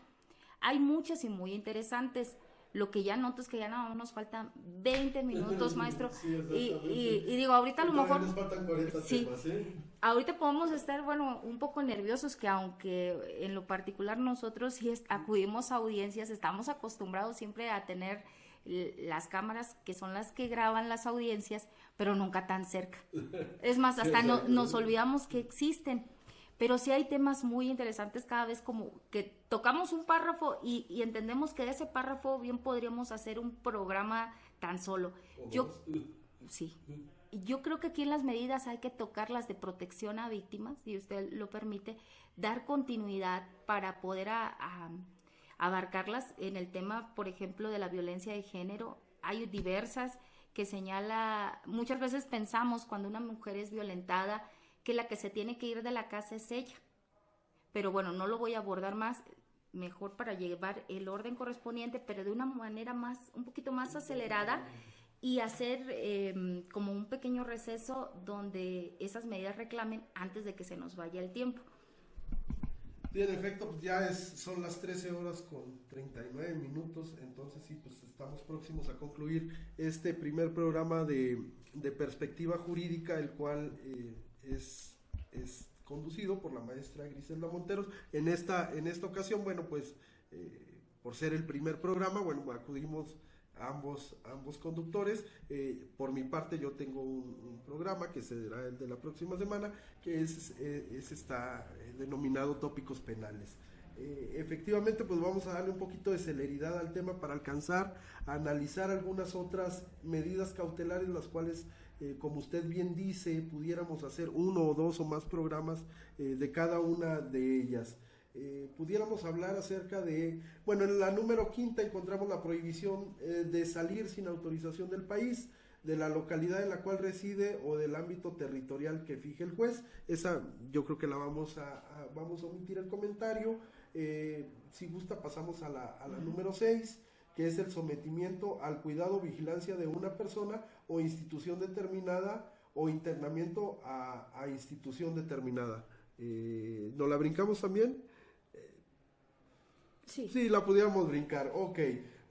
Speaker 2: Hay muchas y muy interesantes. Lo que ya noto es que ya no nos faltan 20 minutos, maestro.
Speaker 1: Sí,
Speaker 2: y digo, ahorita a lo mejor
Speaker 1: nos faltan 40
Speaker 2: sí,
Speaker 1: temas,
Speaker 2: ahorita podemos estar, bueno, un poco nerviosos, que aunque en lo particular nosotros sí acudimos a audiencias, estamos acostumbrados siempre a tener las cámaras que son las que graban las audiencias, pero nunca tan cerca. Es más, hasta nos olvidamos que existen. Pero sí hay temas muy interesantes cada vez, como que tocamos un párrafo y entendemos que de ese párrafo bien podríamos hacer un programa tan solo. Yo creo que aquí en las medidas hay que tocar las de protección a víctimas, si usted lo permite, dar continuidad para poder abarcarlas en el tema, por ejemplo, de la violencia de género. Hay diversas que señala, muchas veces pensamos cuando una mujer es violentada, que la que se tiene que ir de la casa es ella. Pero bueno, no lo voy a abordar más, mejor para llevar el orden correspondiente, pero de una manera un poquito más acelerada, y hacer como un pequeño receso donde esas medidas reclamen antes de que se nos vaya el tiempo.
Speaker 1: Sí, en efecto, pues ya son las 13 horas con 39 minutos. entonces sí, pues estamos próximos a concluir este primer programa de perspectiva jurídica, el cual es conducido por la maestra Griselda Monteros. En esta ocasión, bueno, pues por ser el primer programa, bueno, acudimos a ambos conductores. Por mi parte, yo tengo un programa que será el de la próxima semana, que está denominado Tópicos Penales. Efectivamente, pues vamos a darle un poquito de celeridad al tema para alcanzar a analizar algunas otras medidas cautelares, las cuales, como usted bien dice, pudiéramos hacer uno o dos o más programas de cada una de ellas. Pudiéramos hablar acerca de, bueno, en la número 5 encontramos la prohibición de salir sin autorización del país, de la localidad en la cual reside o del ámbito territorial que fije el juez. Esa yo creo que la vamos a omitir el comentario. Si gusta, pasamos a la número 6, que es el sometimiento al cuidado o vigilancia de una persona o institución determinada, o internamiento a institución determinada. ¿No la brincamos también? Sí, la pudiéramos brincar. Ok,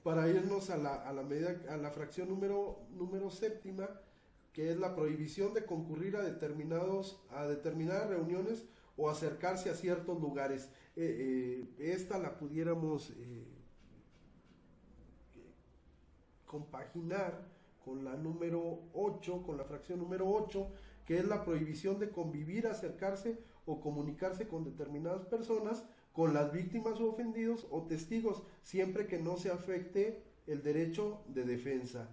Speaker 1: para irnos a la fracción número 7, que es la prohibición de concurrir a determinadas reuniones o acercarse a ciertos lugares. Esta la pudiéramos compaginar con la número 8, con la fracción número 8, que es la prohibición de convivir, acercarse o comunicarse con determinadas personas, con las víctimas o ofendidos o testigos, siempre que no se afecte el derecho de defensa.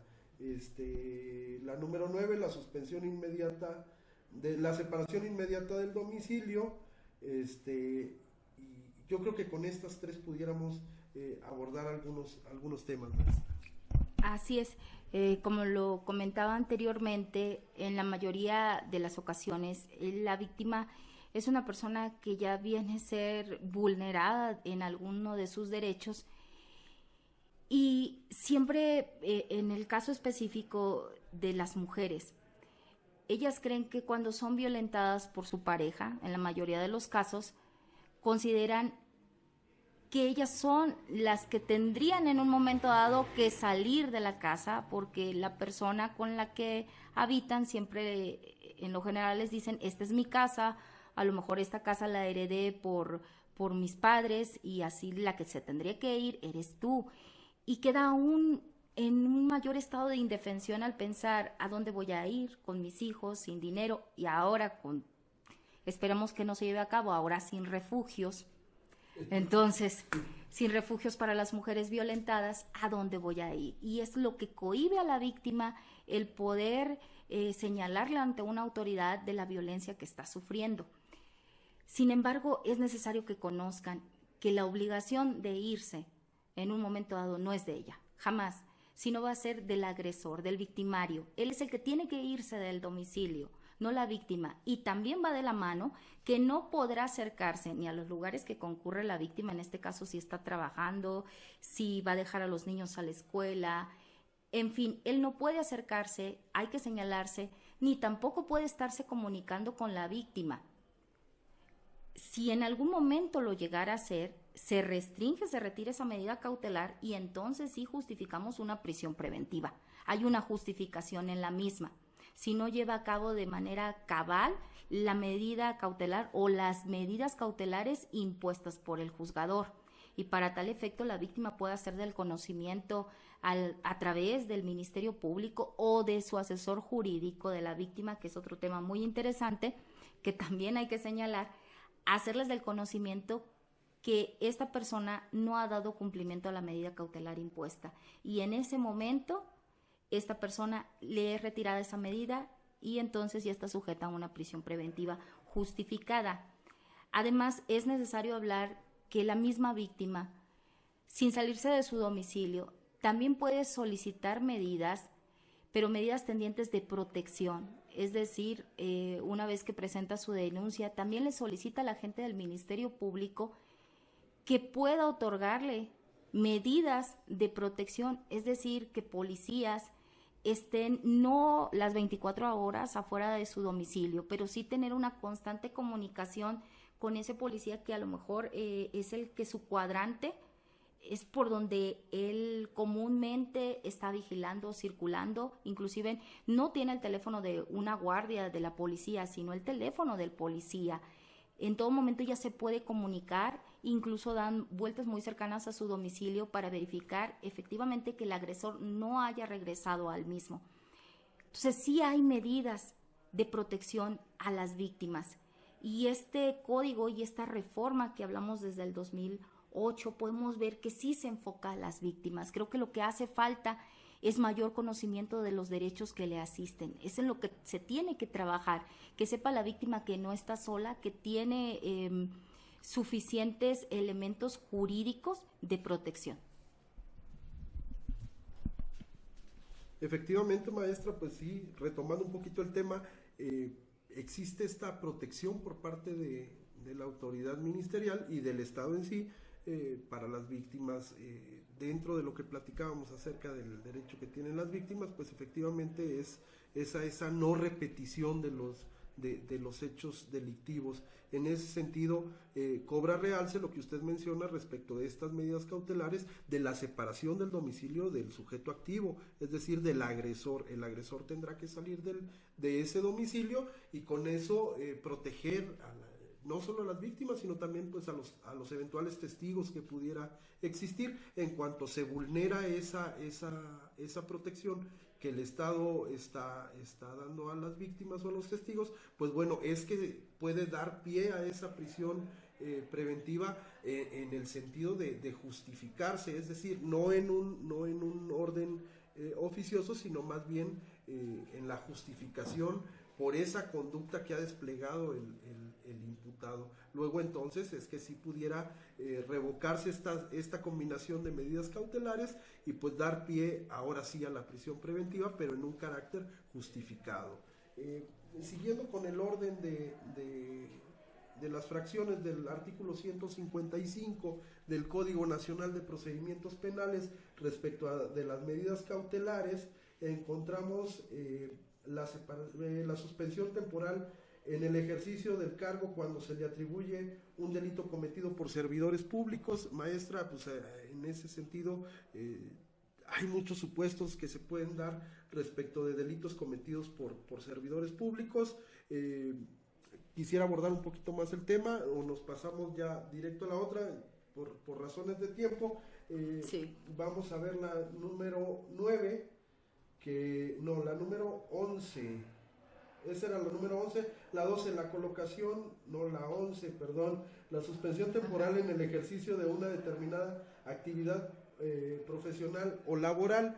Speaker 1: La número 9, la suspensión inmediata, de la separación inmediata del domicilio. Y yo creo que con estas tres pudiéramos abordar algunos temas más.
Speaker 2: Así es, como lo comentaba anteriormente, en la mayoría de las ocasiones la víctima es una persona que ya viene a ser vulnerada en alguno de sus derechos, y siempre en el caso específico de las mujeres, ellas creen que cuando son violentadas por su pareja, en la mayoría de los casos, consideran que ellas son las que tendrían en un momento dado que salir de la casa, porque la persona con la que habitan siempre, en lo general, les dicen: esta es mi casa, a lo mejor esta casa la heredé por mis padres, y así la que se tendría que ir eres tú. Y queda en un mayor estado de indefensión al pensar: ¿a dónde voy a ir con mis hijos, sin dinero? Y ahora, esperemos que no se lleve a cabo, ahora sin refugios. Entonces, sin refugios para las mujeres violentadas, ¿a dónde voy a ir? Y es lo que cohíbe a la víctima el poder señalarle ante una autoridad de la violencia que está sufriendo. Sin embargo, es necesario que conozcan que la obligación de irse en un momento dado no es de ella, jamás, sino va a ser del agresor, del victimario. Él es el que tiene que irse del domicilio, no la víctima. Y también va de la mano que no podrá acercarse ni a los lugares que concurre la víctima, en este caso si está trabajando, si va a dejar a los niños a la escuela, en fin, él no puede acercarse, hay que señalarse, ni tampoco puede estarse comunicando con la víctima. Si en algún momento lo llegara a hacer, se restringe, se retira esa medida cautelar, y entonces sí justificamos una prisión preventiva. Hay una justificación en la misma. Si no lleva a cabo de manera cabal la medida cautelar o las medidas cautelares impuestas por el juzgador. Y para tal efecto, la víctima puede hacer del conocimiento a través del Ministerio Público o de su asesor jurídico de la víctima, que es otro tema muy interesante, que también hay que señalar, hacerles del conocimiento que esta persona no ha dado cumplimiento a la medida cautelar impuesta. Y en ese momento, esta persona le es retirada esa medida y entonces ya está sujeta a una prisión preventiva justificada. Además, es necesario hablar que la misma víctima, sin salirse de su domicilio, también puede solicitar medidas, pero medidas tendientes de protección. Es decir, una vez que presenta su denuncia, también le solicita a la gente del Ministerio Público que pueda otorgarle medidas de protección, es decir, que policías estén no las 24 horas afuera de su domicilio, pero sí tener una constante comunicación con ese policía que a lo mejor es el que su cuadrante es por donde él comúnmente está vigilando, circulando, inclusive no tiene el teléfono de una guardia de la policía, sino el teléfono del policía. En todo momento ya se puede comunicar, incluso dan vueltas muy cercanas a su domicilio para verificar efectivamente que el agresor no haya regresado al mismo. Entonces sí hay medidas de protección a las víctimas, y este código y esta reforma que hablamos desde el 2008 podemos ver que sí se enfoca a las víctimas. Creo que lo que hace falta es mayor conocimiento de los derechos que le asisten. Es en lo que se tiene que trabajar, que sepa la víctima que no está sola, que tiene suficientes elementos jurídicos de protección.
Speaker 1: Efectivamente, maestra, pues sí, retomando un poquito el tema, existe esta protección por parte de la autoridad ministerial y del Estado en sí para las víctimas. Dentro de lo que platicábamos acerca del derecho que tienen las víctimas, pues efectivamente es esa no repetición de los hechos delictivos. En ese sentido, cobra realce lo que usted menciona respecto de estas medidas cautelares de la separación del domicilio del sujeto activo, es decir, del agresor. El agresor tendrá que salir de ese domicilio y con eso proteger no solo a las víctimas, sino también pues a los eventuales testigos que pudiera existir. En cuanto se vulnera esa protección que el Estado está dando a las víctimas o a los testigos, pues bueno, es que puede dar pie a esa prisión preventiva en el sentido de justificarse, es decir, no en un orden oficioso, sino más bien en la justificación por esa conducta que ha desplegado el imputado. Luego entonces es que sí pudiera revocarse esta combinación de medidas cautelares y pues dar pie ahora sí a la prisión preventiva, pero en un carácter justificado. Siguiendo con el orden de las fracciones del artículo 155 del Código Nacional de Procedimientos Penales respecto de las medidas cautelares, encontramos la suspensión temporal en el ejercicio del cargo cuando se le atribuye un delito cometido por servidores públicos. Maestra, pues en ese sentido hay muchos supuestos que se pueden dar respecto de delitos cometidos por servidores públicos. Quisiera abordar un poquito más el tema o nos pasamos ya directo a la otra por razones de tiempo.
Speaker 2: Sí.
Speaker 1: Vamos a ver la número 9. La número 11, esa era la número 11, la 12, la colocación, no la 11, perdón, la suspensión temporal en el ejercicio de una determinada actividad profesional o laboral.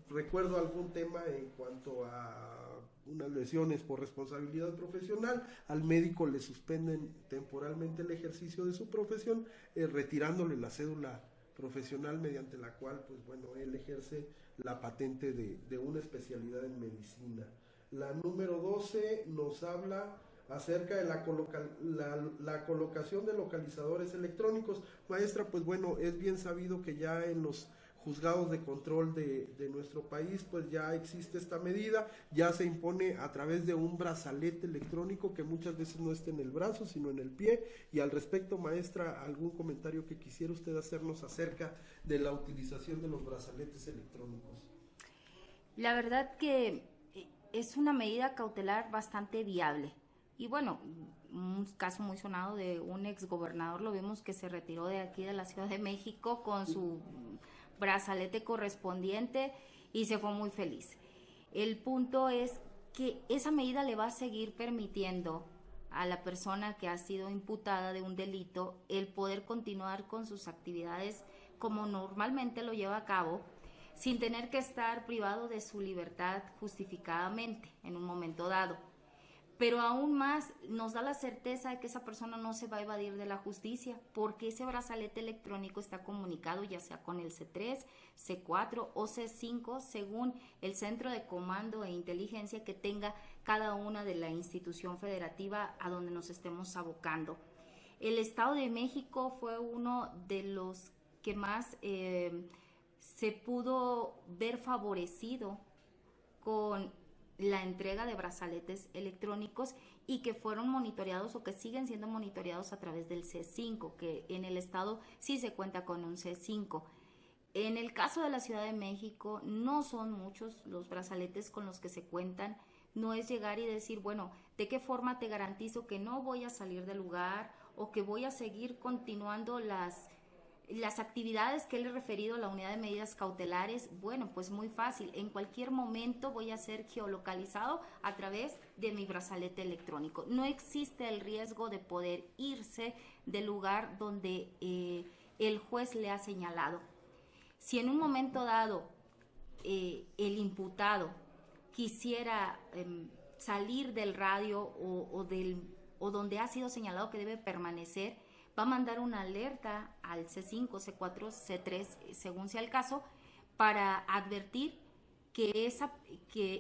Speaker 1: Recuerdo algún tema en cuanto a unas lesiones por responsabilidad profesional, al médico le suspenden temporalmente el ejercicio de su profesión, retirándole la cédula profesional mediante la cual, pues bueno, él ejerce la patente de una especialidad en medicina. La número 12 nos habla acerca de la colocación de localizadores electrónicos. Maestra, pues bueno, es bien sabido que ya en los juzgados de control de nuestro país, pues ya existe esta medida, ya se impone a través de un brazalete electrónico que muchas veces no está en el brazo, sino en el pie. Y al respecto, maestra, ¿algún comentario que quisiera usted hacernos acerca de la utilización de los brazaletes electrónicos?
Speaker 2: La verdad que es una medida cautelar bastante viable. Y bueno, un caso muy sonado de un exgobernador, lo vimos que se retiró de aquí de la Ciudad de México con su brazalete correspondiente y se fue muy feliz. El punto es que esa medida le va a seguir permitiendo a la persona que ha sido imputada de un delito el poder continuar con sus actividades como normalmente lo lleva a cabo, sin tener que estar privado de su libertad justificadamente en un momento dado. Pero aún más nos da la certeza de que esa persona no se va a evadir de la justicia, porque ese brazalete electrónico está comunicado ya sea con el C3, C4 o C5, según el centro de comando e inteligencia que tenga cada una de la institución federativa a donde nos estemos abocando. El Estado de México fue uno de los que más se pudo ver favorecido con la entrega de brazaletes electrónicos y que fueron monitoreados o que siguen siendo monitoreados a través del C5, que en el estado sí se cuenta con un C5. En el caso de la Ciudad de México, no son muchos los brazaletes con los que se cuentan. No es llegar y decir, bueno, ¿de qué forma te garantizo que no voy a salir del lugar o que voy a seguir continuando las actividades que le he referido a la unidad de medidas cautelares? Bueno, pues muy fácil. En cualquier momento voy a ser geolocalizado a través de mi brazalete electrónico. No existe el riesgo de poder irse del lugar donde el juez le ha señalado. Si en un momento dado el imputado quisiera salir del radio o donde ha sido señalado que debe permanecer, va a mandar una alerta al C5, C4, C3, según sea el caso, para advertir que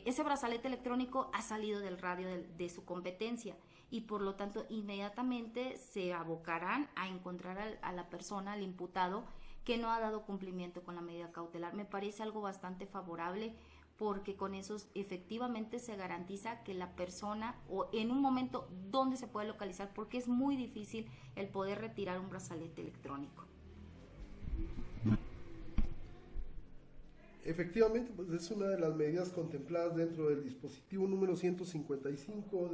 Speaker 2: ese brazalete electrónico ha salido del radio de su competencia, y por lo tanto inmediatamente se abocarán a encontrar a la persona, al imputado, que no ha dado cumplimiento con la medida cautelar. Me parece algo bastante favorable, porque con eso efectivamente se garantiza que la persona, o en un momento donde se puede localizar, porque es muy difícil el poder retirar un brazalete electrónico.
Speaker 1: Efectivamente, pues es una de las medidas contempladas dentro del dispositivo número 155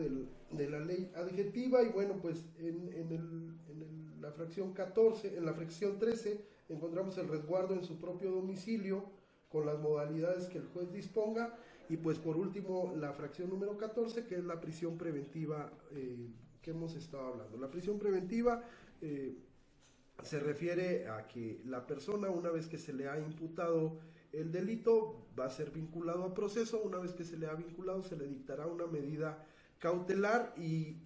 Speaker 1: de la ley adjetiva, y bueno, pues en la fracción 14, en la fracción 13, encontramos el resguardo en su propio domicilio, con las modalidades que el juez disponga, y pues por último la fracción número 14, que es la prisión preventiva que hemos estado hablando. La prisión preventiva se refiere a que la persona, una vez que se le ha imputado el delito, va a ser vinculado a proceso. Una vez que se le ha vinculado, se le dictará una medida cautelar, y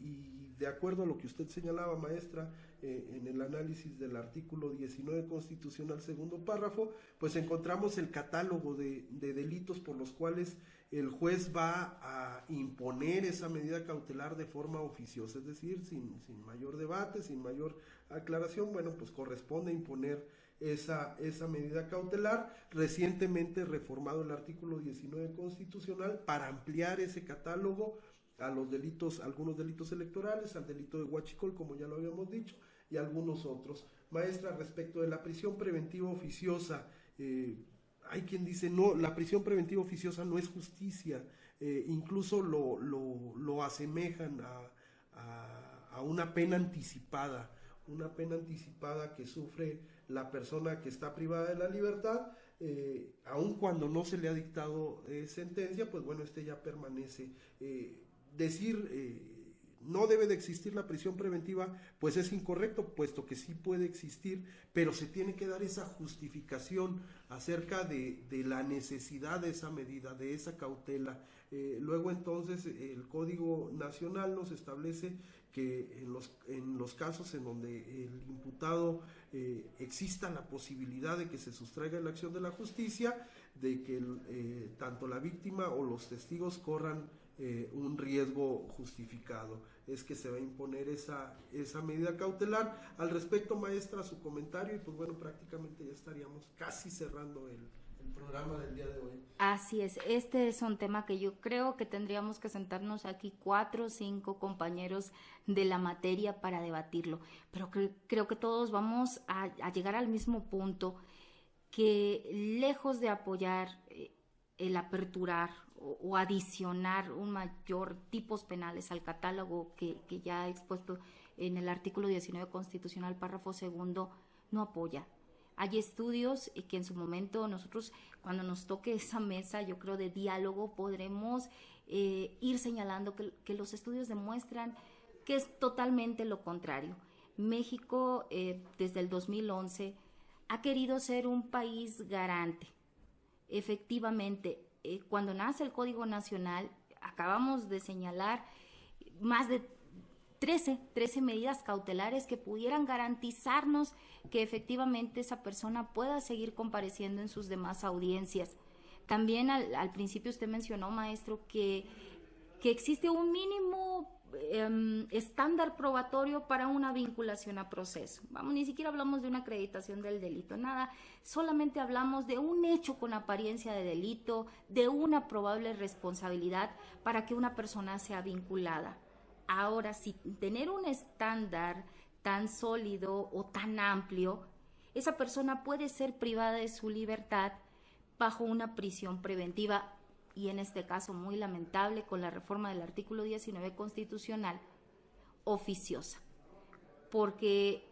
Speaker 1: de acuerdo a lo que usted señalaba, maestra, en el análisis del artículo 19 constitucional, segundo párrafo, pues encontramos el catálogo de delitos por los cuales el juez va a imponer esa medida cautelar de forma oficiosa, es decir, sin mayor debate, sin mayor aclaración. Bueno, pues corresponde imponer esa medida cautelar. Recientemente reformado el artículo 19 constitucional para ampliar ese catálogo a los delitos, algunos delitos electorales, al delito de huachicol, como ya lo habíamos dicho, y algunos otros. Maestra, respecto de la prisión preventiva oficiosa, hay quien dice, no, la prisión preventiva oficiosa no es justicia, incluso lo asemejan a una pena anticipada que sufre la persona que está privada de la libertad, aun cuando no se le ha dictado sentencia, pues bueno, ya permanece. No debe de existir la prisión preventiva, pues es incorrecto, puesto que sí puede existir, pero se tiene que dar esa justificación acerca de la necesidad de esa medida, de esa cautela. Luego entonces el Código Nacional nos establece que en los casos en donde el imputado exista la posibilidad de que se sustraiga la acción de la justicia, de que tanto la víctima o los testigos corran un riesgo justificado, es que se va a imponer esa medida cautelar. Al respecto, maestra, su comentario, y pues bueno, prácticamente ya estaríamos casi cerrando el programa del día de hoy.
Speaker 2: Así es, este es un tema que yo creo que tendríamos que sentarnos aquí 4 o 5 compañeros de la materia para debatirlo, pero creo que todos vamos a llegar al mismo punto, que lejos de apoyar el aperturar o adicionar un mayor tipos penales al catálogo que ya he expuesto en el artículo 19 constitucional, párrafo segundo, no apoya. Hay estudios que en su momento nosotros, cuando nos toque esa mesa, yo creo, de diálogo, podremos ir señalando que los estudios demuestran que es totalmente lo contrario. México, desde el 2011, ha querido ser un país garante. Efectivamente, cuando nace el Código Nacional, acabamos de señalar más de 13 medidas cautelares que pudieran garantizarnos que efectivamente esa persona pueda seguir compareciendo en sus demás audiencias. También al principio usted mencionó, maestro, que existe un mínimo estándar probatorio para una vinculación a proceso. Vamos, ni siquiera hablamos de una acreditación del delito, nada, solamente hablamos de un hecho con apariencia de delito, de una probable responsabilidad para que una persona sea vinculada. Ahora, si tener un estándar tan sólido o tan amplio, esa persona puede ser privada de su libertad bajo una prisión preventiva, y en este caso muy lamentable con la reforma del artículo 19 constitucional, oficiosa, porque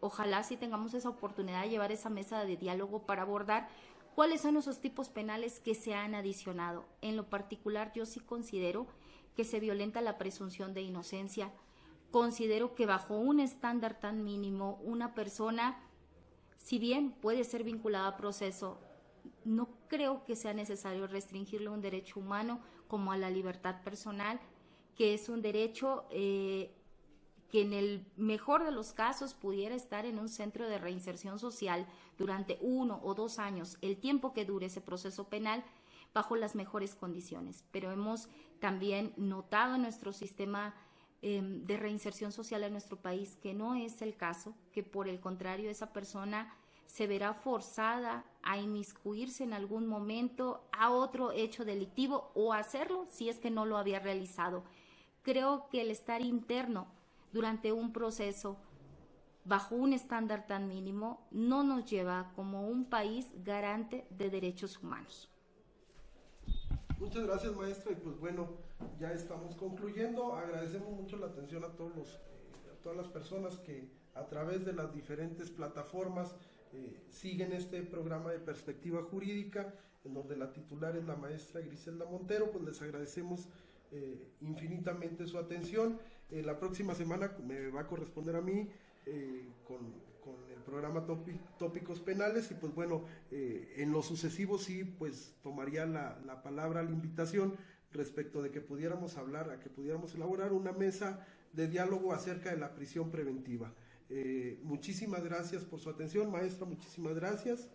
Speaker 2: ojalá sí tengamos esa oportunidad de llevar esa mesa de diálogo para abordar cuáles son esos tipos penales que se han adicionado. En lo particular, yo sí considero que se violenta la presunción de inocencia. Considero que bajo un estándar tan mínimo, una persona, si bien puede ser vinculada a proceso, no creo que sea necesario restringirle un derecho humano como a la libertad personal, que es un derecho que en el mejor de los casos pudiera estar en un centro de reinserción social durante 1 o 2 años, el tiempo que dure ese proceso penal, bajo las mejores condiciones. Pero hemos también notado en nuestro sistema de reinserción social en nuestro país que no es el caso, que por el contrario esa persona se verá forzada a inmiscuirse en algún momento a otro hecho delictivo o hacerlo si es que no lo había realizado. Creo que el estar interno durante un proceso bajo un estándar tan mínimo no nos lleva como un país garante de derechos humanos.
Speaker 1: Muchas gracias, maestra, y pues bueno, ya estamos concluyendo. Agradecemos mucho la atención a todas las personas que a través de las diferentes plataformas siguen este programa de Perspectiva Jurídica, en donde la titular es la maestra Griselda Montero. Pues les agradecemos infinitamente su atención. La próxima semana me va a corresponder a mí con el programa Tópicos Penales, y pues bueno, en lo sucesivo sí, pues tomaría la palabra, la invitación respecto de que pudiéramos elaborar una mesa de diálogo acerca de la prisión preventiva. Muchísimas gracias por su atención, maestra, muchísimas gracias.